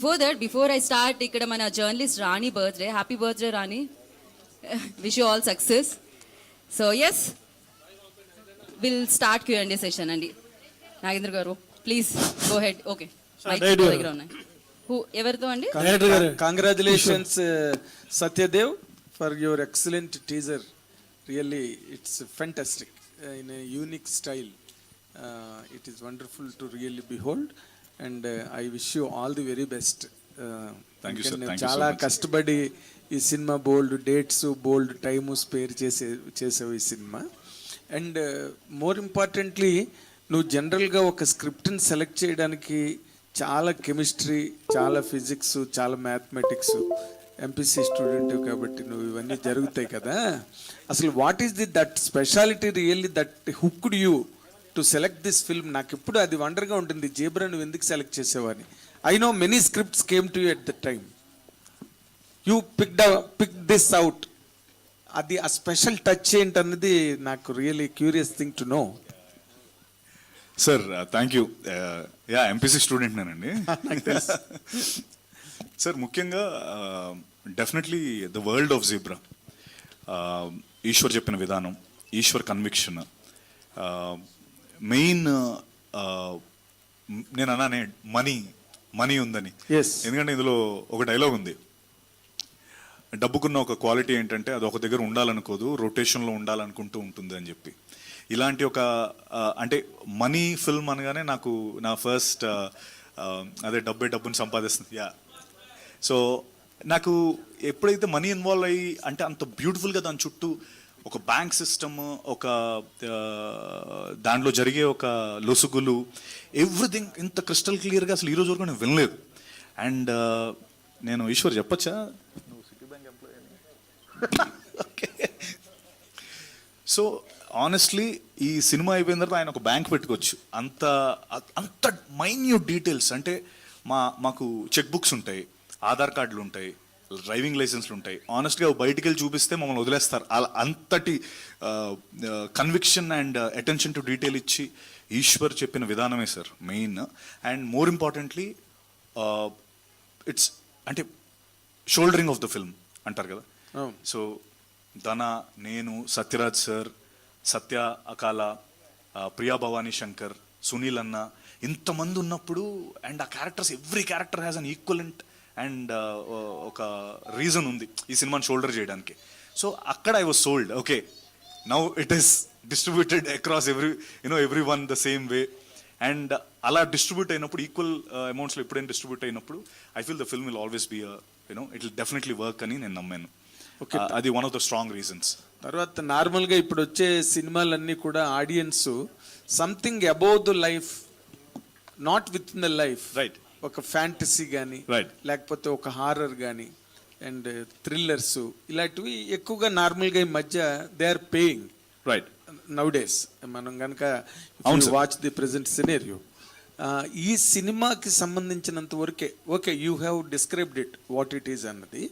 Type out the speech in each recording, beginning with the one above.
Before I start, ikkada mana journalist Rani birthday. Happy birthday, Rani. Wish you all success. So yes, we'll start Q&A session andi. Nagendra garu, please go ahead. Okay. Mic దగ్గర ఉన్నాయి. Who everto andi? Congratulations Satyadev for your excellent teaser. Really, it's fantastic in a unique style. It is wonderful to really behold. And I wish you all the very best. Thank you, sir. Thank you చాలా so much. కష్టపడి ఈ cinema బోల్డ్ dates బోల్డ్ time spare చేసావు ఈ cinema. And more importantly నువ్వు జనరల్గా ఒక స్క్రిప్ట్ని select చేయడానికి చాలా కెమిస్ట్రీ, చాలా ఫిజిక్స్, చాలా మ్యాథమెటిక్స్, ఎంపీసీ స్టూడెంట్ కాబట్టి నువ్వు ఇవన్నీ జరుగుతాయి కదా. అసలు what is that speciality really that hooked you to select this film? నాకు ఎప్పుడు అది వండర్గా ఉంటుంది, జేబ్రా నువ్వు ఎందుకు సెలెక్ట్ చేసేవని. I know many scripts came to you at the time, you pick this out. అది ఆ స్పెషల్ టచ్ ఏంటన్నది నాకు really curious thing to know. Sir thank you. Yeah MPC student నేనండి. నాకు తెలుసు. సార్ ముఖ్యంగా definitely the world of Zebra, Eshwar చెప్పిన విధానం, ఈశ్వర్ కన్విక్షన్, మెయిన్ నేను అన్నానే మనీ ఉందని. ఎందుకంటే ఇందులో ఒక డైలాగ్ ఉంది, డబ్బుకున్న ఒక క్వాలిటీ ఏంటంటే అది ఒక దగ్గర ఉండాలనుకోదు, రొటేషన్లో ఉండాలనుకుంటూ ఉంటుంది అని చెప్పి. ఇలాంటి ఒక అంటే మనీ ఫిల్మ్ అనగానే నాకు నా ఫస్ట్ అదే డబ్బుని సంపాదిస్తుంది. యా, సో నాకు ఎప్పుడైతే మనీ ఇన్వాల్వ్ అయ్యి అంటే అంత బ్యూటిఫుల్గా దాని చుట్టూ ఒక బ్యాంక్ సిస్టమ్, ఒక దాంట్లో జరిగే ఒక లొసుగులు, ఎవ్రీథింగ్ ఇంత క్రిస్టల్ క్లియర్గా అసలు ఈరోజు వరకు నేను వినలేదు. అండ్ నేను ఈశ్వర్ చెప్పచ్చా, నువ్వు సిటీ బ్యాంక్ ఎంప్లాయీ అని. ఓకే, సో ఆనెస్ట్లీ ఈ సినిమా అయిపోయిన తర్వాత ఆయన ఒక బ్యాంక్ పెట్టుకోవచ్చు. అంత మైన్యూట్ డీటెయిల్స్ అంటే మాకు చెక్ బుక్స్ ఉంటాయి, ఆధార్ కార్డులు ఉంటాయి, డ్రైవింగ్ లైసెన్స్లు ఉంటాయి. ఆనెస్ట్గా బయటికి వెళ్ళి చూపిస్తే మమ్మల్ని వదిలేస్తారు. అంతటి conviction and attention to detail ఇచ్చి ఈశ్వర్ చెప్పిన విధానమే sir main. And more importantly it's అంటే షోల్డరింగ్ ఆఫ్ ద ఫిల్మ్ అంటారు కదా. సో ధన, నేను, సత్యరాజ్ సార్, సత్య అకాల, ప్రియా భవానీ శంకర్, సునీల్ అన్న, ఇంతమంది ఉన్నప్పుడు అండ్ ఆ characters, every character has an equivalent and ఒక రీజన్ ఉంది ఈ సినిమాని షోల్డర్ చేయడానికి. సో అక్కడ I was sold. Okay, now it is distributed across everyone the same way. And అలా డిస్ట్రిబ్యూట్ అయినప్పుడు, ఈక్వల్ అమౌంట్స్లో ఎప్పుడైనా డిస్ట్రిబ్యూట్ అయినప్పుడు I feel the film will always be it will definitely work అని నేను నమ్మాను. ఓకే, అది one of the strong reasons. తర్వాత నార్మల్గా ఇప్పుడు వచ్చే సినిమాలన్నీ కూడా audience something above the life, not with in the life, right, ఒక ఫ్యాంటసీ కానీ లేకపోతే ఒక హారర్ కానీ అండ్ థ్రిల్లర్స్ ఇలాంటివి ఎక్కువగా నార్మల్గా ఈ మధ్య they are paying right nowadays. మనం కనుక వాచ్ ది ప్రెసెంట్ సినేరియో, ఈ సినిమాకి సంబంధించినంత వరకే okay, you have described it what it is అన్నది.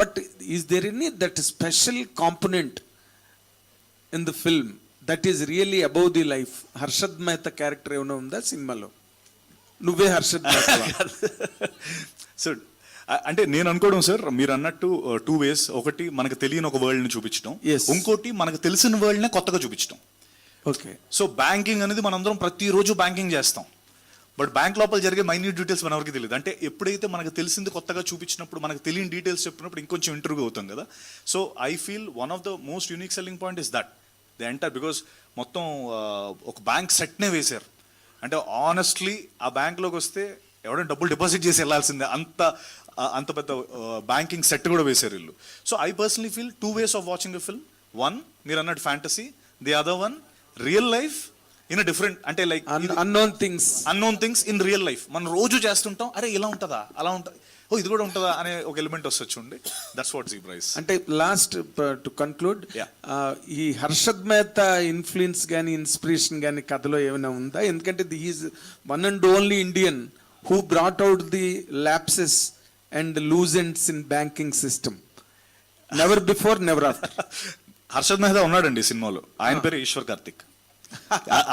But is there any that special component in the film that is really above the life? Harshad Mehta character ఏమైనా ఉందా సినిమాలో? నువ్వే హర్షద్ మెహతా? సో అంటే నేను అనుకోవడం సార్, మీరు అన్నట్టు టూ వేస్. ఒకటి మనకు తెలియని ఒక వరల్డ్ని చూపించడం, ఇంకోటి మనకు తెలిసిన వరల్డ్నే కొత్తగా చూపించడం. ఓకే, సో బ్యాంకింగ్ అనేది మనందరం ప్రతిరోజు బ్యాంకింగ్ చేస్తాం, బట్ బ్యాంక్ లోపల జరిగే మైన్యూట్ డీటెయిల్స్ మనవరికి తెలియదు. అంటే ఎప్పుడైతే మనకు తెలిసింది కొత్తగా చూపించినప్పుడు, మనకు తెలియని డీటెయిల్స్ చెప్పినప్పుడు ఇంకొంచెం ఇంటర్వ్యూ అవుతాం కదా. So I feel one of the most unique selling point is that the entire, because మొత్తం ఒక బ్యాంక్ సెట్నే వేశారు. అంటే ఆనెస్ట్లీ ఆ బ్యాంక్లోకి వస్తే ఎవరైనా డబ్బులు డిపాజిట్ చేసి వెళ్ళాల్సిందే, అంత పెద్ద బ్యాంకింగ్ సెట్ కూడా వేశారు వీళ్ళు. So I personally feel two ways of watching a film. One, మీరు అన్నట్టు fantasy, the other one real life in a different, అంటే like unknown things in real life. మనం రోజు చేస్తుంటాం, అరే ఇలా ఉంటుందా, అలా ఉంటుంది, ఓ ఇది కూడా ఉంటుందా అనే ఒక ఎలిమెంట్ వస్తుంది చూడండి. That's what Zebra is. అంటే లాస్ట్ టు కన్క్లూడ్, ఈ హర్షద్ మెహతా ఇన్ఫ్లుయెన్స్ కానీ ఇన్స్పిరేషన్ కానీ కథలో ఏమైనా ఉందా? ఎందుకంటే he's one and only Indian who brought out the lapses and looseneds in banking system. Never before, never after. Harshad Mehta ఉన్నాడండి సినిమాలో, ఆయన పేరు ఈశ్వర్ కార్తిక్.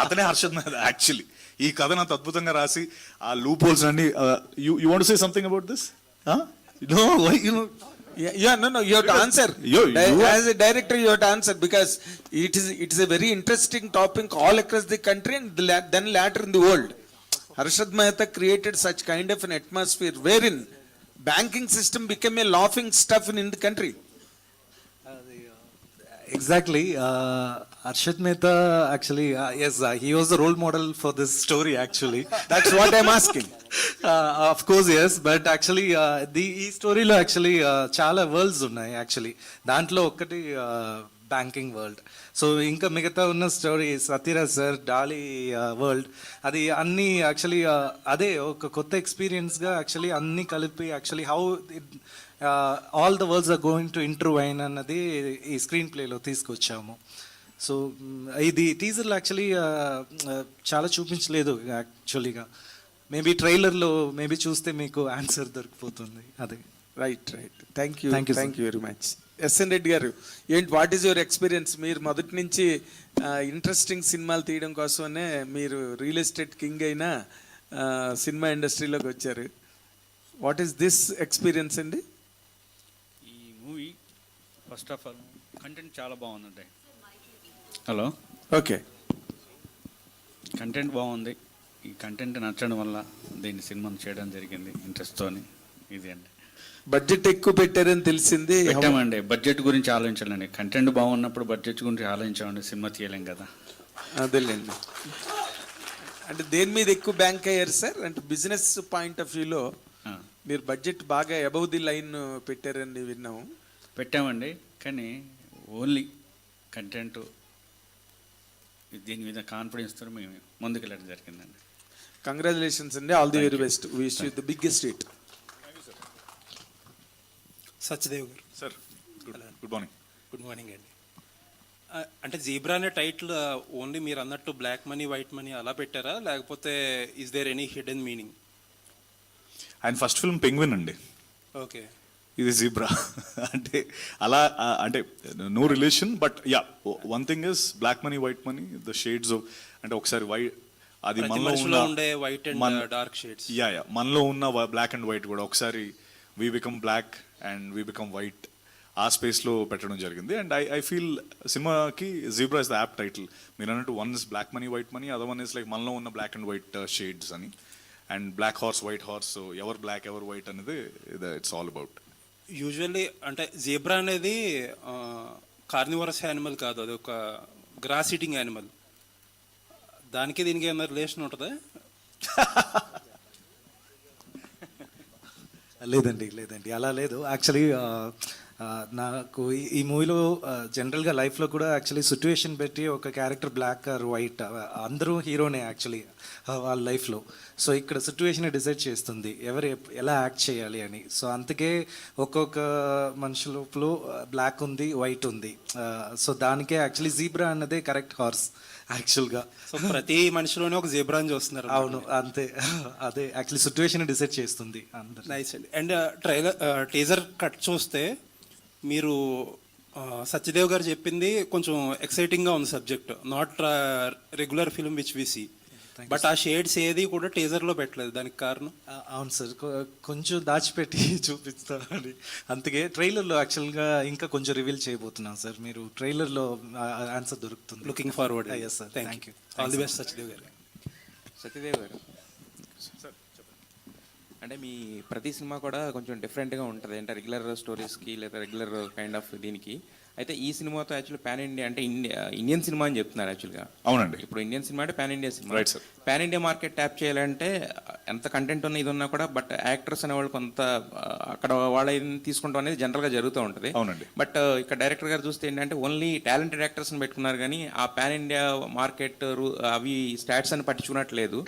అతనే హర్షద్ మెహతా యాక్చువల్లీ. ఈ కథను అంత అద్భుతంగా రాసి ఆ లూప్ హోల్స్ అన్ని you want say something about this no you know No, you have to answer. As a director, you have to answer because it is a very interesting topic all across the country and then later in the world. Harshad Mehta created such kind of an atmosphere wherein banking system became a laughing stuff in the country. Exactly. Arshad Mehta actually, yes, he was the role model for this story actually. That's what I'm asking. Of course, yes, but actually, ఈ స్టోరీలో actually చాలా world's ఉన్నాయి actually. దాంట్లో ఒక్కటి banking world. So ఇంకా మిగతా ఉన్న story Sathyaraj sir Dolly world, అది అన్నీ యాక్చువల్లీ అదే ఒక కొత్త ఎక్స్పీరియన్స్గా యాక్చువల్లీ అన్నీ కలిపి actually how all the worlds are going to intertwine అన్నది ఈ స్క్రీన్ ప్లేలో తీసుకొచ్చాము. సో ఇది టీజర్లో యాక్చువల్లీ చాలా చూపించలేదు యాక్చువల్లీగా. మేబీ ట్రైలర్లో మేబీ చూస్తే మీకు ఆన్సర్ దొరికిపోతుంది. అదే right. Thank you Thank you, sir. Very much. SN Reddy గారు, ఏంటి వాట్ ఈస్ యువర్ ఎక్స్పీరియన్స్? మీరు మొదటి నుంచి ఇంట్రెస్టింగ్ సినిమాలు తీయడం కోసమే మీరు రియల్ ఎస్టేట్ కింగ్ అయిన సినిమా ఇండస్ట్రీలోకి వచ్చారు. వాట్ ఈస్ దిస్ ఎక్స్పీరియన్స్ అండి? ఈ movie first of all content చాలా బాగుందండి. Hello, okay. కంటెంట్ బాగుంది. ఈ కంటెంట్ నచ్చడం వల్ల దీన్ని సినిమాను చేయడం జరిగింది ఇంట్రెస్ట్తోని. ఇది అండి. బడ్జెట్ ఎక్కువ పెట్టారని తెలిసింది. పెట్టామండి. బడ్జెట్ గురించి ఆలోచించాలండి. కంటెంట్ బాగున్నప్పుడు బడ్జెట్ గురించి ఆలోచించామండి. సినిమా తీయలేం కదా. అదేలేండి. అంటే దేని మీద ఎక్కువ బ్యాంక్ అయ్యారు సార్? అంటే బిజినెస్ పాయింట్ ఆఫ్ వ్యూలో మీరు బడ్జెట్ బాగా అబౌవ్ ది లైన్ పెట్టారని విన్నాము. పెట్టామండి, కానీ ఓన్లీ కంటెంట్ దీని మీద కాన్ఫిడెన్స్తో మేము ముందుకెళ్ళడం జరిగిందండి. కంగ్రాచులేషన్స్ అండి. All the very best. Wish you the biggest hit. Satyadev garu sir, good morning. Good morning అండి. అంటే జీబ్రా అనే టైటిల్ ఓన్లీ మీరు అన్నట్టు బ్లాక్ మనీ వైట్ మనీ అలా పెట్టారా, లేకపోతే is there any hidden meaning? ఆయన ఫస్ట్ ఫిల్మ్ పెంగ్విన్ అండి, ఓకే. ఇది జీబ్రా. అంటే అలా అంటే no relation, but yeah one thing is black money white money the shades of, అంటే ఒకసారి వైట్ అది మనలో ఉండే white and dark shades. Yeah మనలో ఉన్న బ్లాక్ అండ్ వైట్ కూడా ఒకసారి we become black and we become white, ఆ స్పేస్లో పెట్టడం జరిగింది. అండ్ ఐ ఫీల్ సినిమాకి Zebra is the app title. మీరు అన్నట్టు one is black money white money, other one is like మనలో ఉన్న బ్లాక్ అండ్ వైట్ షేడ్స్ అని. And black horse white horse, ఎవరు బ్లాక్ ఎవరు వైట్ అనేది ఇట్స్ ఆల్ అబౌట్. యూజువల్లీ అంటే జీబ్రా అనేది కార్నివరస్ యానిమల్ కాదు, అది ఒక గ్రాస్ ఈటింగ్ యానిమల్. దానికి దీనికి ఏమైనా రిలేషన్ ఉంటుందా? లేదండి అలా లేదు. యాక్చువల్లీ నాకు ఈ మూవీలో జనరల్గా లైఫ్లో కూడా యాక్చువల్లీ సిచ్యువేషన్ పెట్టి ఒక క్యారెక్టర్ బ్లాక్ ఆర్ వైట్ అందరూ హీరోనే యాక్చువల్లీ వాళ్ళ లైఫ్లో. సో ఇక్కడ సిచ్యువేషన్ డిసైడ్ చేస్తుంది ఎవరు ఎలా యాక్ట్ చేయాలి అని. సో అందుకే ఒక్కొక్క మనిషి లోపల బ్లాక్ ఉంది, వైట్ ఉంది. సో దానికే యాక్చువల్లీ జీబ్రా అన్నదే కరెక్ట్ హార్స్ యాక్చువల్గా. సో ప్రతి మనిషిలోనే ఒక జీబ్రాని చూస్తున్నారు. అవును, అంతే. అదే యాక్చువల్లీ సిచ్యువేషన్ డిసైడ్ చేస్తుంది అందరు. నైస్ అండి. అండ్ టీజర్ కట్ చూస్తే మీరు సత్యదేవ్ గారు చెప్పింది కొంచెం ఎక్సైటింగ్గా ఉంది subject, not regular film which we see. But ఆ షేడ్స్ ఏది కూడా టీజర్లో పెట్టలేదు, దానికి కారణం? అవును సార్, కొంచెం దాచిపెట్టి చూపిస్తామని. అందుకే ట్రైలర్లో యాక్చువల్గా ఇంకా కొంచెం రివీల్ చేయబోతున్నాం సార్. మీరు ట్రైలర్లో ఆన్సర్ దొరుకుతుంది. Looking forward. Yes sir, thank you. All the best Satyadev గారు. సత్యదేవ్ గారు, అంటే మీ ప్రతి సినిమా కూడా కొంచెం డిఫరెంట్గా ఉంటుంది, అంటే రెగ్యులర్ స్టోరీస్కి లేదా రెగ్యులర్ కైండ్ ఆఫ్ దీనికి. అయితే ఈ సినిమాతో యాక్చువల్లీ పాన్ ఇండియా, అంటే ఇండియన్ సినిమా అని చెప్తున్నారు యాక్చువల్గా. అవునండి. ఇప్పుడు ఇండియన్ సినిమా అంటే pan India cinema. Right sir. Pan India market tap చేయాలంటే ఎంత కంటెంట్ ఉన్న ఇది ఉన్నా కూడా, బట్ యాక్టర్స్ అనేవాళ్ళు కొంత అక్కడ వాళ్ళ తీసుకుంటాం అనేది జనరల్గా జరుగుతూ ఉంటుంది. అవునండి. బట్ ఇక్కడ డైరెక్టర్ గారు చూస్తే ఏంటంటే ఓన్లీ టాలెంటెడ్ యాక్టర్స్ని పెట్టుకున్నారు, కానీ ఆ పాన్ ఇండియా మార్కెట్ అవి స్టాట్స్ అని పట్టించుకున్నట్లేదు.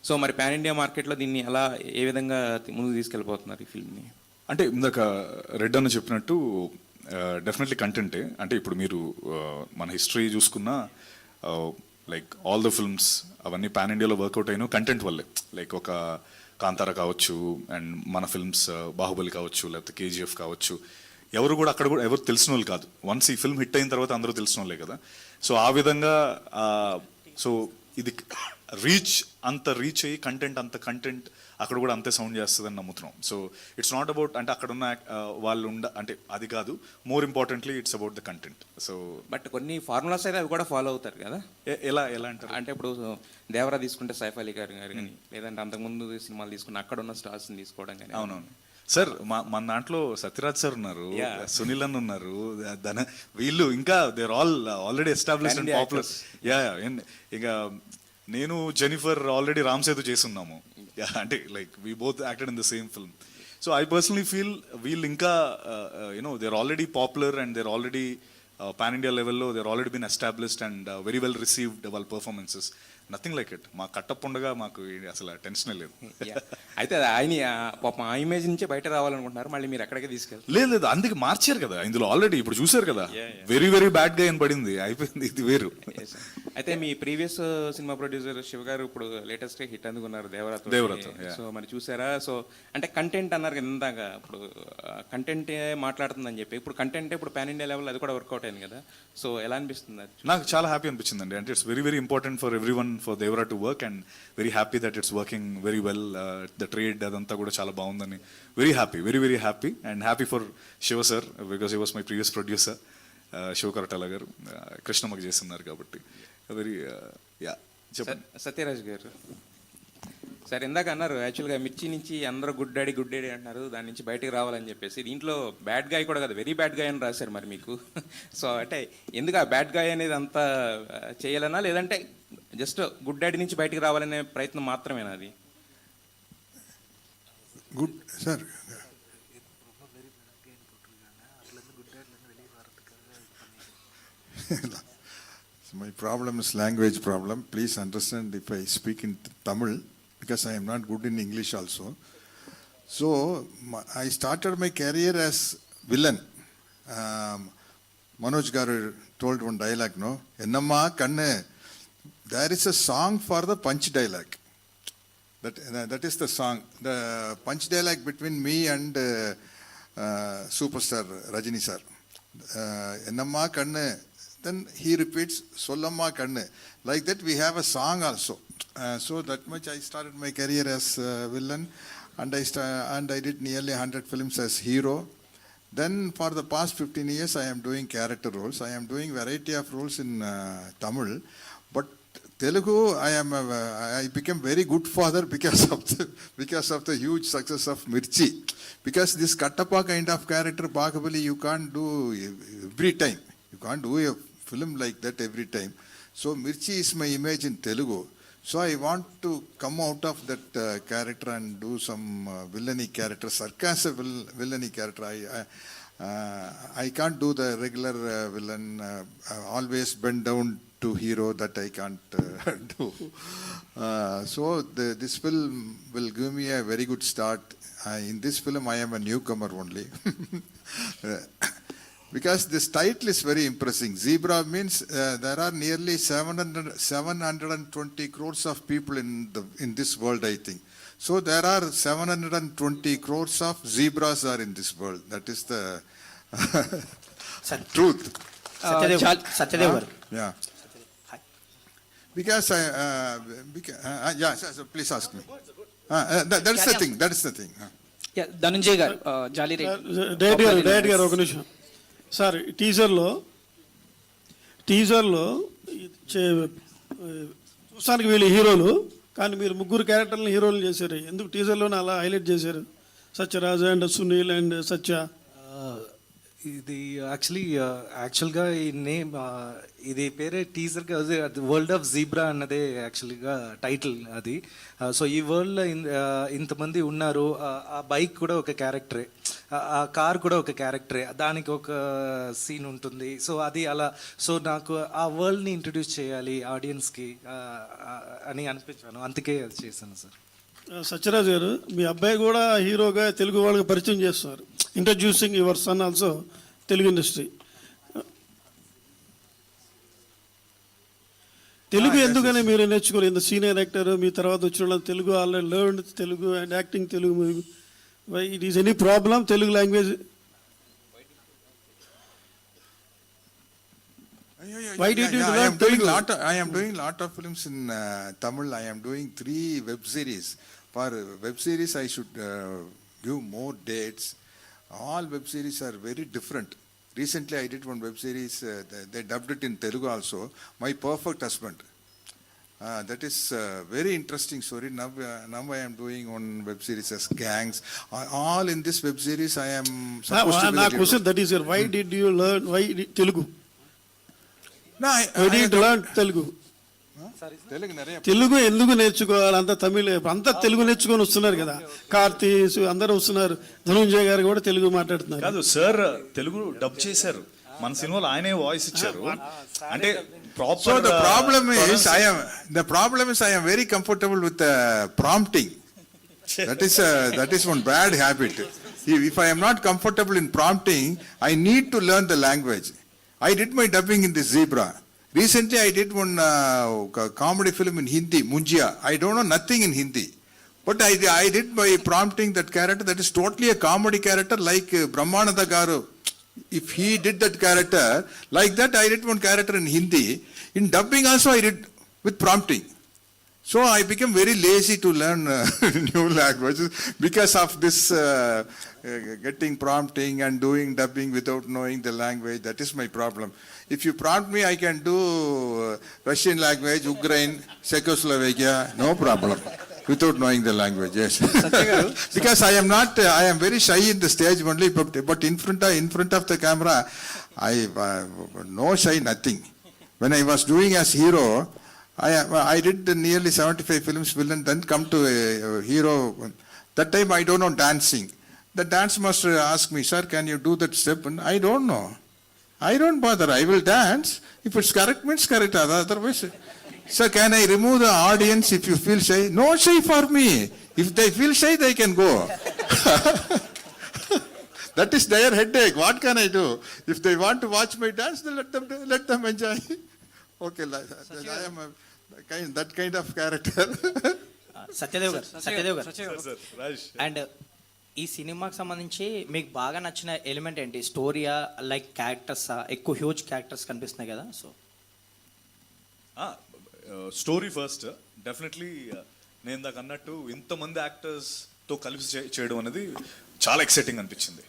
సో మరి పాన్ ఇండియా మార్కెట్లో దీన్ని ఎలా ఏ విధంగా ముందుకు తీసుకెళ్ళిపోతున్నారు ఈ ఫిల్మ్ని? అంటే ఇందాక రెడ్ అన్న చెప్పినట్టు డెఫినెట్లీ కంటెంటే. అంటే ఇప్పుడు మీరు మన హిస్టరీ చూసుకున్నా లైక్ ఆల్ ద ఫిల్మ్స్ అవన్నీ పాన్ ఇండియాలో వర్కౌట్ అయిన కంటెంట్ వల్లే. లైక్ ఒక కాంతారా కావచ్చు, అండ్ మన ఫిల్మ్స్ బాహుబలి కావచ్చు, లేకపోతే కేజీఎఫ్ కావచ్చు, ఎవరు కూడా అక్కడ కూడా ఎవరు తెలిసిన వాళ్ళు కాదు. వన్స్ ఈ ఫిల్మ్ హిట్ అయిన తర్వాత అందరూ తెలిసిన వాళ్ళే కదా. సో ఆ విధంగా సో ఇది రీచ్ అయ్యి కంటెంట్ అక్కడ కూడా అంతే సౌండ్ చేస్తుందని నమ్ముతున్నాం. సో ఇట్స్ నాట్ అబౌట్ అంటే అక్కడ ఉన్న వాళ్ళు అంటే అది కాదు, more importantly it's about the content. So but కొన్ని ఫార్ములాస్ అయితే అవి కూడా ఫాలో అవుతారు కదా. ఎలా అంటారు అంటే ఇప్పుడు దేవరా తీసుకుంటే సైఫ్ అలీ గారు కానీ, లేదంటే అంతకుముందు సినిమాలు తీసుకుంటే అక్కడ ఉన్న స్టార్స్ని తీసుకోవడం కానీ. అవునవును సార్, మన దాంట్లో సత్యరాజ్ సార్ ఉన్నారు, సునీల్ అన్న ఉన్నారు, వీళ్ళు ఇంకా they're already established and popular. ఇక నేను జెనిఫర్ ఆల్రెడీ రామ్ సేతు చేస్తున్నాము, అంటే like we both acted in the same film. So I personally feel వీళ్ళు ఇంకా you know they're already popular and they're already pan India లెవెల్లో they're already been established and very well received వాళ్ళ performances. Nothing like it. మా కట్టపుండగా మాకు అసలు టెన్షనే లేదు. అయితే ఆయన పాపం ఆ ఇమేజ్ నుంచే బయట రావాలనుకుంటున్నారు, మళ్ళీ మీరు ఎక్కడికి తీసుకెళ్తారు? లేదు అందుకే మార్చారు కదా ఇందులో ఆల్రెడీ, ఇప్పుడు చూసారు కదా, వెరీ వెరీ బ్యాడ్ గా అని పడింది, అయిపోయింది, ఇది వేరు. అయితే మీ ప్రీవియస్ సినిమా ప్రొడ్యూసర్ శివ గారు ఇప్పుడు లేటెస్ట్ గా హిట్ అందుకున్నారు దేవరాతో. సో మరి చూసారా? సో అంటే కంటెంట్ అన్నారు కదా ఇందాక, ఇప్పుడు కంటెంటే మాట్లాడుతుందని చెప్పి, ఇప్పుడు కంటెంట్ ఇప్పుడు పాన్ ఇండియా లెవెల్ అది కూడా వర్కౌట్ అయింది కదా. సో ఎలా అనిపిస్తుంది? నాకు చాలా హ్యాపీ అనిపించింది అండి. అంటే it's very very important for everyone for Devara to work and very happy that it's working very well. The trade అదంతా కూడా చాలా బాగుందని very happy, very very happy. And happy for Shiva sir because he was my previous producer. Shiva Koratala garu కృష్ణమ్మకి చేస్తున్నారు కాబట్టి very చెప్పండి. సత్యరాజ్ గారు sir ఇందాక అన్నారు యాక్చువల్గా మిర్చి నుంచి అందరూ గుడ్ డాడీ అంటున్నారు, దాని నుంచి బయటకు రావాలని చెప్పేసి. దీంట్లో బ్యాడ్ గాయ్ కూడా కదా, వెరీ బ్యాడ్ గాయ్ అని రాశారు మరి మీకు. సో అంటే ఎందుకు ఆ బ్యాడ్ గాయ్ అనేది అంతా చేయాలన్నా, లేదంటే జస్ట్ గుడ్ డాడీ నుంచి బయటకు రావాలనే ప్రయత్నం మాత్రమేనా అది? Good sir, my problem is language problem. Please understand if I speak in Tamil because I am not good in English also. So I started my career as villain. Manoj Garu told one dialogue, no? Ennamma kanne. There is a song for the punch dialogue. That is the song. The punch dialogue between me and superstar Rajini sir. Ennamma kanne. Then he repeats Sollamma kanne. Like that we have a song also. So that much I started my career as villain, and I did nearly 100 films as hero. Then for the past 15 years I am doing character roles. I am doing variety of roles in Tamil, but Telugu I became very good father because of the huge success of Mirchi. Because this Kattappa kind of character Bahubali you can't do every time. You can't do a film like that every time. So Mirchi is my image in Telugu. So I want to come out of that character and do some villainy character, sarcastic villainy character. I can't do the regular villain, always bend down to hero, that I can't do. So this film will give me a very good start. In this film I am a newcomer only. Because this title is very impressive. Zebra means there are nearly 720 crores of people in this world, I think. So there are 720 crores of zebras are in this world. That is the truth. Satyadev garu. Yeah. Because yeah, so please ask me. That is the thing. That is the thing. Yeah, Dhananjay garu, Jolly direct గారు ఒక నిమిషం sir. టీజర్లో చూస్తానికి వీళ్ళు హీరోలు, కానీ మీరు ముగ్గురు క్యారెక్టర్లను హీరోలు చేశారు. ఎందుకు టీజర్లోనే అలా హైలైట్ చేశారు? సత్యరాజ్ అండ్ సునీల్ అండ్ సత్య. ఇది యాక్చువల్గా ఈ నేమ్ ఇది పేరే టీజర్గా వరల్డ్ ఆఫ్ జీబ్రా అన్నదే యాక్చువల్గా టైటిల్ అది. సో ఈ వరల్డ్లో ఇంతమంది ఉన్నారు. ఆ బైక్ కూడా ఒక క్యారెక్టరే, ఆ కార్ కూడా ఒక క్యారెక్టరే, దానికి ఒక సీన్ ఉంటుంది. సో అది అలా. సో నాకు ఆ వరల్డ్ని ఇంట్రడ్యూస్ చేయాలి ఆడియన్స్కి అని అనిపించాను, అందుకే అది చేశాను సార్. సత్యరాజ్ గారు, మీ అబ్బాయి కూడా హీరోగా తెలుగు వాళ్ళకి పరిచయం చేస్తున్నారు. Introducing your son also Telugu industry. Telugu ఎందుకని మీరు నేర్చుకోవాలి? ఇంత సీనియర్ యాక్టర్, మీ తర్వాత వచ్చిన వాళ్ళు Telugu already learn Telugu and acting Telugu. It is any problem Telugu language? Why did you learn Telugu? I am doing lot of films in Tamil. I am doing 3 web series. For web series, I should give more dates. All web series are very different. Recently, I did one web series. They dubbed it in Telugu also. My Perfect Husband. That is a very interesting story. Now I am doing one web series as Gangs. All in this web series, I am supposed to be the lead question role. that is here. Why did you learn Telugu? No, Why did you learn Telugu? Telugu nariya. Telugu ఎందుకు నేర్చుకోవాలి? అంతా తమిళ అంతా తెలుగు నేర్చుకొని వస్తున్నారు కదా. కార్తీ అందరూ వస్తున్నారు. ధనుంజయ్ గారు కూడా తెలుగు మాట్లాడుతున్నారు. కాదు సార్, తెలుగు డబ్ చేశారు మన సినిమాలో, ఆయనే వాయిస్ ఇచ్చారు. అంటే proper. So the problem is I am very comfortable with prompting. That is one bad habit. If I am not comfortable in prompting, I need to learn the language. I did my dubbing in the Zebra. Recently I did one comedy film in Hindi, Munjia. I don't know nothing in Hindi. But I did by prompting that character. That is totally a comedy character like Brahmananda Garu. If he did that character like that, I did one character in Hindi. In dubbing also I did with prompting. So I became very lazy to learn new languages because of this getting prompting and doing dubbing without knowing the language. That is my problem. If you prompt me, I can do Russian language, Ukraine, Czechoslovakia, no problem. Without knowing the language, yes. Because I am very shy in the stage only, but in front of the camera, no shy, nothing. When I was doing as hero, I did nearly 75 films, villain, then come to a hero. That time I don't know dancing. The dance master asked me, sir, can you do that step? And I don't know. I don't bother, I will dance. If it's correct, means correct, otherwise. Sir, can I remove the audience if you feel shy? No shy for me. If they feel shy, they can go. That is their headache. What can I do? If they want to watch my dance, then let them enjoy. Okay, I am that kind of character. Satyadev గారు and ఈ సినిమాకి సంబంధించి మీకు బాగా నచ్చిన element ఏంటి? స్టోరీయా, like క్యారెక్టర్సా? ఎక్కువ huge characters కనిపిస్తున్నాయి కదా, సో స్టోరీ ఫస్ట్. డెఫినెట్లీ నేను ఇందాక అన్నట్టు ఇంతమంది యాక్టర్స్తో కలిసి చేయడం అనేది చాలా ఎక్సైటింగ్ అనిపించింది.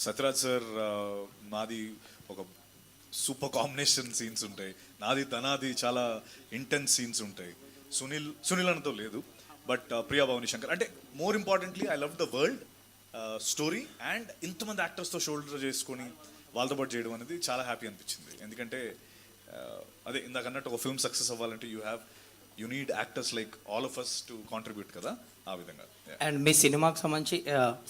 సత్యరాజ్ సార్ నాది ఒక సూపర్ కాంబినేషన్ సీన్స్ ఉంటాయి, నాది తనాది చాలా ఇంటెన్స్ సీన్స్ ఉంటాయి. సునీల్ అన్నతో లేదు, బట్ ప్రియా భవాని శంకర్. అంటే more importantly I love the world story and ఇంతమంది యాక్టర్స్తో షోల్డర్ చేసుకొని వాళ్ళతో పాటు చేయడం అనేది చాలా హ్యాపీ అనిపించింది. ఎందుకంటే అదే ఇందాక అన్నట్టు ఒక ఫిల్మ్ సక్సెస్ అవ్వాలంటే you need actors like all of us to contribute కదా, ఆ విధంగా. అండ్ మీ సినిమాకి సంబంధించి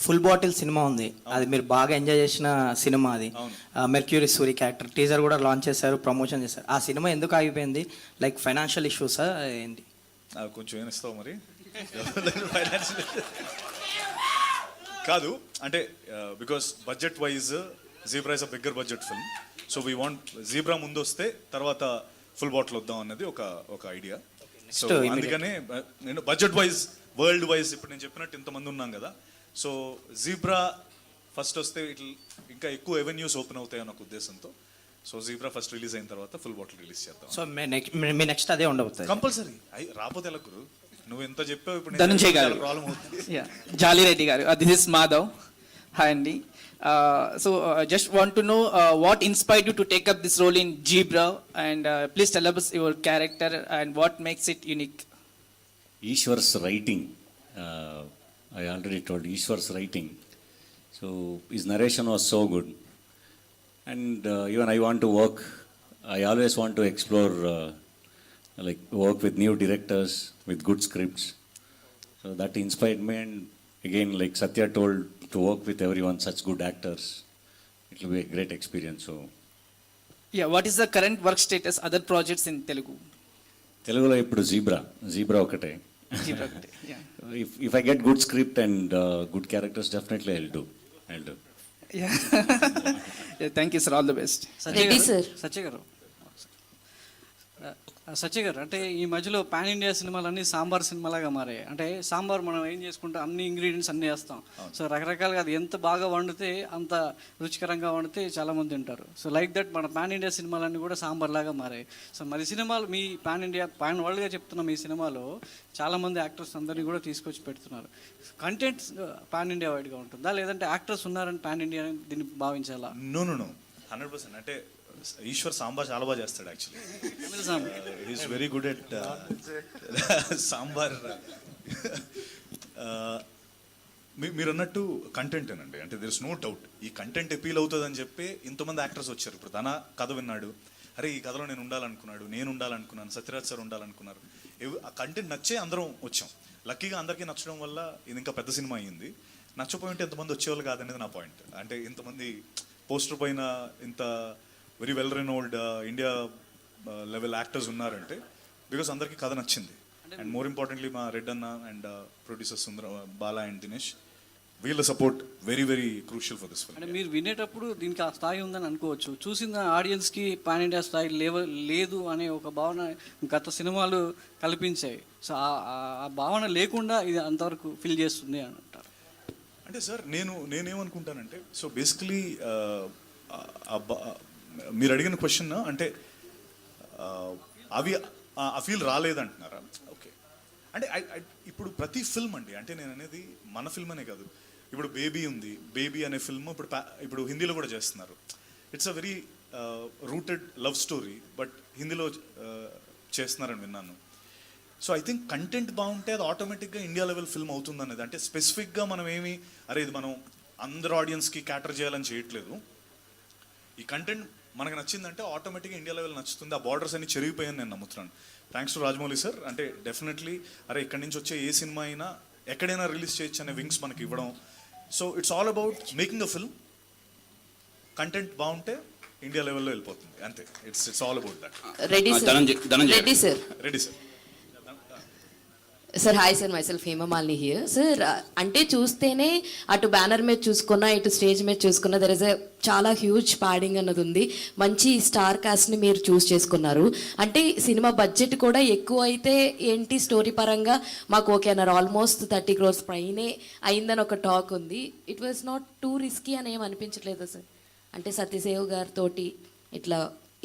ఫుల్ బాటిల్ సినిమా ఉంది, అది మీరు బాగా ఎంజాయ్ చేసిన సినిమా. అది మెర్క్యూరీ సూరి క్యారెక్టర్ టీజర్ కూడా లాంచ్ చేశారు, ప్రమోషన్ చేశారు. ఆ సినిమా ఎందుకు ఆగిపోయింది? లైక్ ఫైనాన్షియల్ ఇష్యూసా ఏంటి? కొంచెం ఏమిస్తావు మరి? కాదు, అంటే because budget wise zebra is a bigger budget film. So we want zebra ముందు వస్తే తర్వాత ఫుల్ బాటిల్ వద్దాం అన్నది ఒక ఐడియా. సో అందుకనే నేను బడ్జెట్ వైజ్, వరల్డ్ వైజ్ ఇప్పుడు నేను చెప్పినట్టు ఇంతమంది ఉన్నాం కదా, సో జీబ్రా ఫస్ట్ వస్తే ఇంకా ఎక్కువ ఎవెన్యూస్ ఓపెన్ అవుతాయి అన్న ఒక ఉద్దేశంతో. సో జీబ్రా ఫస్ట్ రిలీజ్ అయిన తర్వాత ఫుల్ బాటిల్ రిలీజ్ చేద్దాం. సో మీ నెక్స్ట్ అదే ఉండబోతుంది కంపల్సరీ. రాకపోతే ఎలా గురు, నువ్వు ఎంత చెప్పావు ఇప్పుడు ధనుంజయ్ గారు, ప్రాబ్లం అవుతుంది. జాలిరెడ్డి గారు, దిస్ ఇస్ మాధవ్. హాయ్ అండి. So just want to know what inspired you to take up this role in Zebra, and please tell us your character and what makes it unique. Ishwar's writing, I already told Ishwar's writing. So his narration was so good. And even I want to work, I always want to explore, like work with new directors, with good scripts. So that inspired me, and again, like Satya told, to work with everyone, such good actors, it will be a great experience. So Yeah, what is the current work status, other projects in Telugu? Telugulo ippudu Zebra okate. Zebra ఒకటే, yeah. If I get good script and good characters, definitely I'll do. Yeah. Yeah, thank you sir, all the best. Reddy sir. సత్య గారు, సత్య గారు, అంటే ఈ మధ్యలో pan India సినిమాలన్నీ సాంబార్ సినిమాలాగా మారాయి. అంటే సాంబార్ మనం ఏం చేసుకుంటాం, అన్ని ఇంగ్రీడియంట్స్ అన్నీ వేస్తాం. సో రకరకాలుగా అది ఎంత బాగా వండితే అంత రుచికరంగా వండితే చాలామంది తింటారు. సో లైక్ దట్ మన పాన్ ఇండియా సినిమాలన్నీ కూడా సాంబార్ లాగా మారాయి. సో మరి సినిమాలు మీ పాన్ ఇండియా పాన్ వరల్డ్గా చెప్తున్న మీ సినిమాలో చాలామంది యాక్టర్స్ అందరినీ కూడా తీసుకొచ్చి పెడుతున్నారు. కంటెంట్ పాన్ ఇండియా వైడ్గా ఉంటుందా, లేదంటే యాక్టర్స్ ఉన్నారని పాన్ ఇండియా దీన్ని భావించాలా? నో 100%. అంటే ఈశ్వర్ సాంబార్ చాలా బాగా చేస్తాడు actually. Is very good at sambar. మీరు అన్నట్టు కంటెంట్ అండి, అంటే దిర్ ఇస్ నో డౌట్ ఈ కంటెంట్ అపీల్ అవుతుందని చెప్పి ఇంతమంది యాక్టర్స్ వచ్చారు. ఇప్పుడు తన కథ విన్నాడు, అరే ఈ కథలో నేను ఉండాలనుకున్నాను, సత్యరాజ్ సార్ ఉండాలనుకున్నారు. ఆ కంటెంట్ నచ్చే అందరం వచ్చాం. లక్కీగా అందరికీ నచ్చడం వల్ల ఇది ఇంకా పెద్ద సినిమా అయ్యింది. నచ్చపోయింటే ఎంతమంది వచ్చేవాళ్ళు కాదనేది నా పాయింట్. అంటే ఇంతమంది పోస్టర్ పైన ఇంత very well renowned India level actors ఉన్నారంటే బికాస్ అందరికీ కథ నచ్చింది. అండ్ మోర్ ఇంపార్టెంట్లీ మా రెడ్ అన్న and producer Sundara Bala and Dinesh, వీళ్ళ support very very crucial for this film. అంటే మీరు వినేటప్పుడు దీనికి ఆ స్థాయి ఉందని అనుకోవచ్చు, చూసిన ఆడియన్స్కి పాన్ ఇండియా స్థాయి లేదు అనే ఒక భావన గత సినిమాలు కల్పించాయి. సో ఆ భావన లేకుండా ఇది అంతవరకు ఫిల్ చేస్తుంది అని అంటారు. అంటే సార్ నేనేమనుకుంటానంటే, సో బేసికలీ మీరు అడిగిన క్వశ్చన్ అంటే అవి ఆ ఫీల్ రాలేదంటున్నారా? ఓకే. అంటే ఇప్పుడు ప్రతి ఫిల్మ్ అండి, అంటే నేను అనేది మన ఫిల్మ్ అనే కాదు. ఇప్పుడు బేబీ ఉంది, బేబీ అనే ఫిల్మ్ ఇప్పుడు హిందీలో కూడా చేస్తున్నారు. It's a very rooted love story, but హిందీలో చేస్తున్నారని విన్నాను. సో ఐ థింక్ కంటెంట్ బాగుంటే అది ఆటోమేటిక్గా ఇండియా లెవెల్ ఫిల్మ్ అవుతుంది అనేది. అంటే స్పెసిఫిక్గా మనం ఏమి ఇది మనం అందరు ఆడియన్స్కి క్యాటర్ చేయాలని చేయట్లేదు. ఈ కంటెంట్ మనకు నచ్చిందంటే ఆటోమేటిక్గా ఇండియా లెవెల్ నచ్చుతుంది. ఆ బార్డర్స్ అన్ని చెరిగిపోయాయని నేను నమ్ముతున్నాను. Thanks to Rajamouli sir. అంటే డెఫినెట్లీ ఇక్కడి నుంచి వచ్చే ఏ సినిమా అయినా ఎక్కడైనా రిలీజ్ చేయొచ్చు అనే వింగ్స్ మనకి ఇవ్వడం. So it's all about making a film. Content బాగుంటే ఇండియా లెవెల్లో వెళ్ళిపోతుంది, అంతే. It's all about that. Ready sir. Ready sir. Sir hi sir, myself Hemamalini here. Sir అంటే చూస్తేనే అటు బ్యానర్ మీద చూసుకున్నా ఇటు స్టేజ్ మీద చూసుకున్నా దర్ ఇస్ చాలా హ్యూజ్ ప్యాడింగ్ అన్నది ఉంది. మంచి స్టార్ కాస్ట్ని మీరు చూస్ చేసుకున్నారు. అంటే సినిమా బడ్జెట్ కూడా ఎక్కువ అయితే ఏంటి స్టోరీ పరంగా మాకు ఓకే అన్నారు. ఆల్మోస్ట్ 30 crores పైనే అయిందని ఒక టాక్ ఉంది. It was not two risky అని ఏం అనిపించట్లేదు సార్? అంటే సత్యసేవ్ గారితో ఇట్లా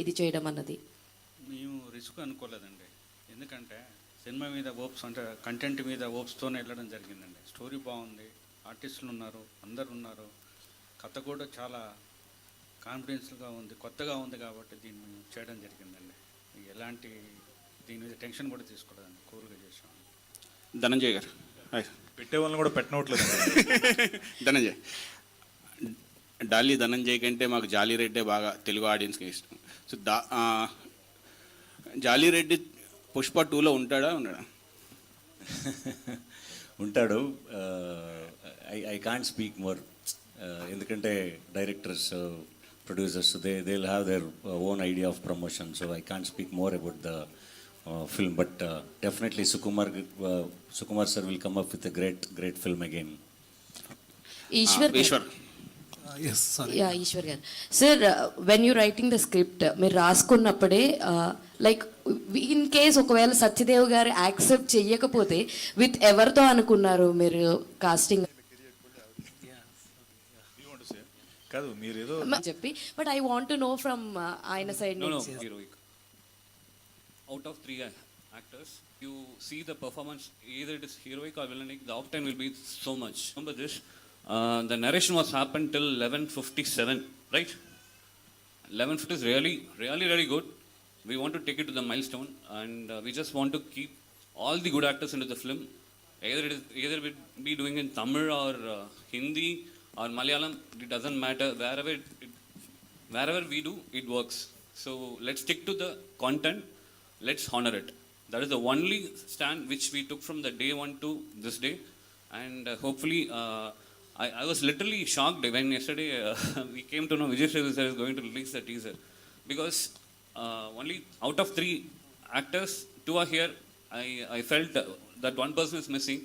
ఇది చేయడం అన్నది మేము రిస్క్ అనుకోలేదండి. ఎందుకంటే సినిమా మీద ఓప్స్, అంటే కంటెంట్ మీద ఓప్స్తోనే వెళ్ళడం జరిగిందండి. స్టోరీ బాగుంది, ఆర్టిస్టులు ఉన్నారు, అందరు ఉన్నారు, కథ కూడా చాలా కాన్ఫిడెన్స్గా ఉంది, కొత్తగా ఉంది కాబట్టి దీన్ని చేయడం జరిగిందండి. ఎలాంటి దీని మీద టెన్షన్ కూడా తీసుకోలేదండి, కూల్గా చేసాం. ధనంజయ్ గారు, పెట్టే వాళ్ళని కూడా పెట్టనట్లేదు. ధనంజయ్ డాలీ ధనంజయ్ కంటే మాకు జాలీ రెడ్డే బాగా తెలుగు ఆడియన్స్కి ఇష్టం. సో జాలీ రెడ్డి పుష్ప 2లో ఉంటాడా? ఉంటాడు. ఐ కాంట్ స్పీక్ మోర్, ఎందుకంటే directors, producers they will have their own idea of promotion. So I can't speak more about the film, but definitely Sukumar sir will come up with a great film again. Eshwar yeah Eshwar garu. Sir when you writing the script మీరు రాసుకున్నప్పుడే like in case ఒకవేళ సత్యదేవ్ గారు accept చెయ్యకపోతే with ఎవరితో అనుకున్నారు మీరు casting కాదు మీరు ఏదో చెప్పి? But I want to know from ఆయన side. Out of 3 actors, you see the performance, either it is heroic or villainic, the octane will be so much. Remember this, the narration was happened till 11:57, right? 11:50 is really good. We want to take it to the milestone, and we just want to keep all the good actors into the film. Either we be doing in Tamil or Hindi or Malayalam, it doesn't matter. Wherever we do, it works. So let's stick to the content. Let's honor it. That is the only stand which we took from the day 1 to this day, and hopefully I was literally shocked when yesterday we came to know Vijay Sethupathi sir is going to release the teaser, because only out of 3 actors 2 are here. I felt that one person is missing.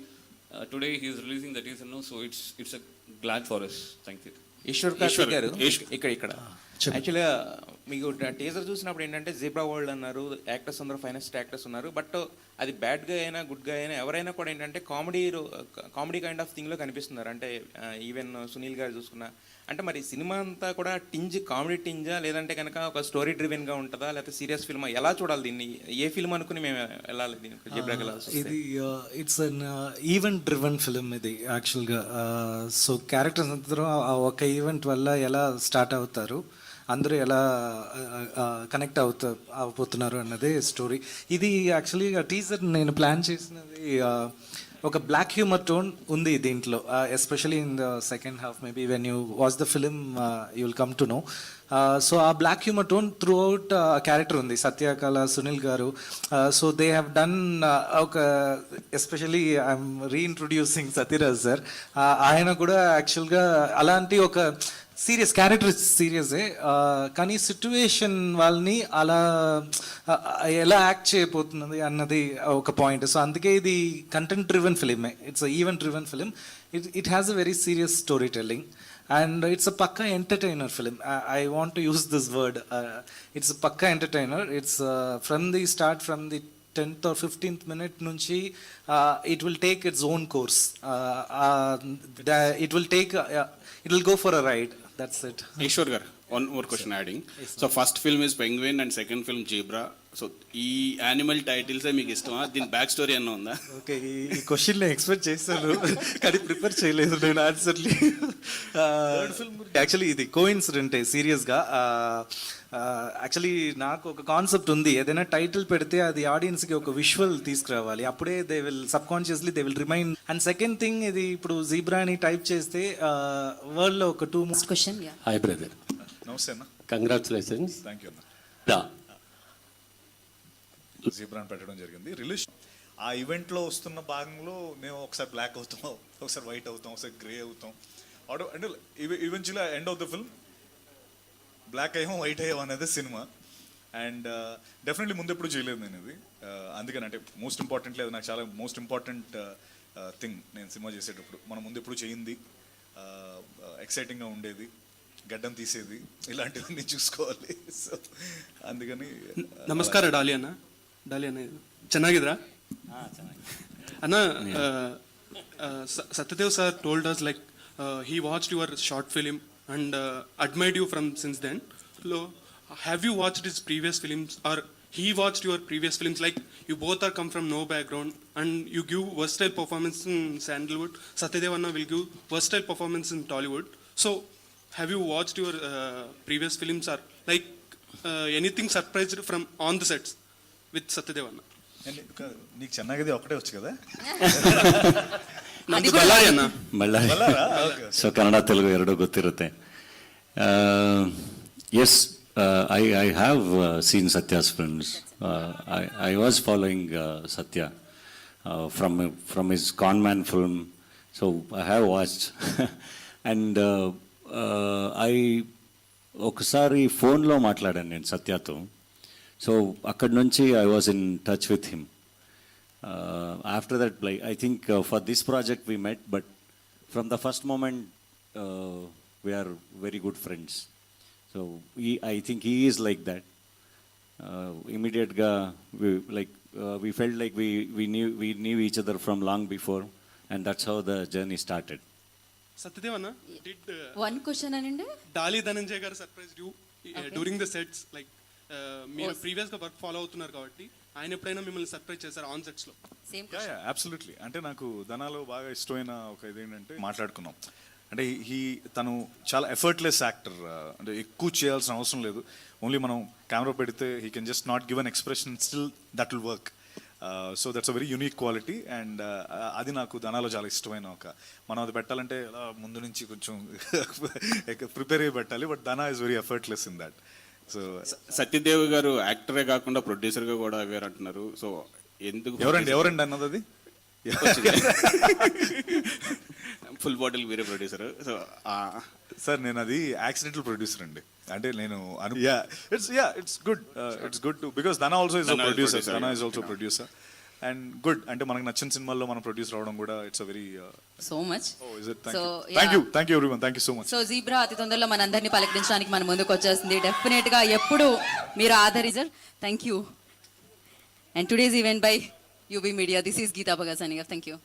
Today he is releasing the teaser, no? So it's a glad for us. Thank you. Eshwar గారు ఇక్కడ యాక్చువల్గా మీకు teaser చూసినప్పుడు ఏంటంటే Zebra world అన్నారు, actors అందరూ finest actors ఉన్నారు, but అది బ్యాడ్గా అయినా గుడ్గా అయినా ఎవరైనా కూడా ఏంటంటే కామెడీ కైండ్ ఆఫ్ థింగ్లో కనిపిస్తున్నారు. అంటే ఈవెన్ సునీల్ గారు చూసుకున్నా, అంటే మరి సినిమా అంతా కూడా కామెడీ టింజా, లేదంటే కనుక ఒక స్టోరీ డ్రివెన్గా ఉంటుందా, లేకపోతే సీరియస్ ఫిల్మ్, ఎలా చూడాలి దీన్ని? ఏ ఫిల్మ్ అనుకుని మేము వెళ్ళాలి దీనికి జీబ్రాకి వెళ్ళాల్సి? ఇది it's an event driven film ఇది యాక్చువల్గా. సో క్యారెక్టర్స్ అందరూ ఒక ఈవెంట్ వల్ల ఎలా స్టార్ట్ అవుతారు, అందరూ ఎలా కనెక్ట్ అవబోతున్నారు అన్నదే స్టోరీ. ఇది యాక్చువల్లీ టీజర్ నేను ప్లాన్ చేసినది ఒక బ్లాక్ హ్యూమర్ టోన్ ఉంది దీంట్లో, especially in the second half. Maybe when you watch the film you will come to know. So ah black humour tone throughout character ఉంది, Satyakala, Sunil garu. So they have done ఒక especially I'm reintroducing Sathyaraj sir. ఆయన కూడా యాక్చువల్గా అలాంటి ఒక serious character, సీరియసే కానీ situation వాళ్ళని అలా ఎలా యాక్ట్ చేయబోతున్నది అన్నది ఒక పాయింట్. సో అందుకే ఇది కంటెంట్ డ్రివెన్ ఫిలిమే, it's event driven film. It has a very serious story telling and it's a pakka entertainer film. I want to use this word. It's a pakka entertainer. It's from the start, from the 10th or 15th minute nunchi, it will take its own course. It will go for a ride. That's it. Ishwar gar, one more question adding. So first film is Penguin and second film Zebra. So ఈ animal టైటిల్సే మీకు ఇష్టమా? దీని back story అన్న ఉందా? Okay, ఈ question నేను expect చేశాను కానీ ప్రిపేర్ చేయలేదు నేను ఆన్సర్లీ. యాక్చువల్లీ ఇది కోఇన్సిడెంటే సీరియస్గా. యాక్చువల్లీ నాకు ఒక కాన్సెప్ట్ ఉంది, ఏదైనా టైటిల్ పెడితే అది ఆడియన్స్కి ఒక విజువల్ తీసుకురావాలి, అప్పుడే they will subconsciously they will remind. And second thing, ఇది ఇప్పుడు జీబ్రా అని టైప్ చేస్తే వరల్డ్లో ఒక 2 months క్వశ్చన్. హాయ్ బ్రదర్, నమస్తే అన్న. కంగ్రాచులేషన్స్. థ్యాంక్ యూ అన్న. జీబ్రాన్ పెట్టడం జరిగింది రిలీజ్. ఆ ఈవెంట్లో వస్తున్న భాగంలో మేము ఒకసారి బ్లాక్ అవుతాం, ఒకసారి వైట్ అవుతాం, ఒకసారి గ్రే అవుతాం. అంటే eventually end of the film black అయ్యాం, వైట్ అయ్యాం అనేది సినిమా. అండ్ డెఫినెట్లీ ముందు ఎప్పుడు చేయలేదు నేను ఇది. అందుకని అంటే మోస్ట్ ఇంపార్టెంట్లీ అది నాకు చాలా మోస్ట్ ఇంపార్టెంట్ థింగ్. నేను సినిమా చేసేటప్పుడు మనం ముందు ఎప్పుడు చేయింది, ఎక్సైటింగ్గా ఉండేది, గడ్డం తీసేది, ఇలాంటివన్నీ చూసుకోవాలి. సో అందుకని. ನಮಸ್ಕಾರ ಡಾಲಿ ಅಣ್ಣ. ಚೆನ್ನಾಗಿದ್ರಾ ಅಣ್ಣ? Satyadev sir told us like he watched your short film and admired you from since then. So have you watched his previous films, or he watched your previous films? Like, you both are come from no background and you give versatile performance in Sandalwood. Satyadev Anna will give versatile performance in Tollywood. So have you watched your previous films, or like anything surprised from on the sets with Satyadev Anna? నీకు ಚೆನ್ನಾಗಿದೆ ఒకటే వచ్చు కదా? So Kannada Telugu ಎರಡೂ ಗೊತ್ತಿರುತ್ತೆ. Yes, I have seen Satya's films. I was following Satya from his conman film. So I have watched and ఒకసారి ఫోన్లో మాట్లాడాను నేను సత్యతో. సో అక్కడి నుంచి I was in touch with him. After that, like, I think for this project we met, but from the first moment we're very good friends. So I think he is like that. ఇమీడియట్గా we felt like we knew each other from long before, and that's how the journey started. Satyadev Anna, did one question అనండి. Dali Dhananjay garu surprised you during the sets? Like, మీరు previous గా work follow అవుతున్నారు కాబట్టి ఆయన ఎప్పుడైనా మిమ్మల్ని surprise చేశారు on sets లో? Same absolutely. అంటే నాకు ధనాలో బాగా ఇష్టమైన ఒక ఇదేంటంటే మాట్లాడుకున్నాం. అంటే తను చాలా ఎఫర్ట్లెస్ యాక్టర్. అంటే ఎక్కువ చేయాల్సిన అవసరం లేదు. ఓన్లీ మనం కెమెరా పెడితే he can just not give an expression, still that will work. So that's a very unique quality. And అది నాకు ధనాలో చాలా ఇష్టమైన మనం అది పెట్టాలంటే ముందు నుంచి కొంచెం ప్రిపేర్ అయ్యి పెట్టాలి. But Dhana is very effortless in that. So Satyadev garu యాక్టరే కాకుండా ప్రొడ్యూసర్గా కూడా అవేర్ అంటున్నారు. సో ఎందుకు? ఎవరండి అన్నది అది? ఫుల్ బాటిల్ వేరే ప్రొడ్యూసర్. సో సార్, నేను అది యాక్సిడెంటల్ ప్రొడ్యూసర్ అండి. అంటే నేను it's good to because Dhana also is a producer. Dhana is also producer. And good, అంటే మనకు నచ్చిన సినిమాల్లో మనం ప్రొడ్యూస్ రావడం కూడా it's a very so much. Thank you everyone, thank you so much. So Zebra అతి తొందరలో మనందరినీ పలకరించడానికి మన ముందుకు వచ్చేస్తుంది. డెఫినెట్గా ఎప్పుడు మీరు ఆదరిజర్. Thank you. And today's event by UB media. This is Geeta Bhagat signing off. Thank you.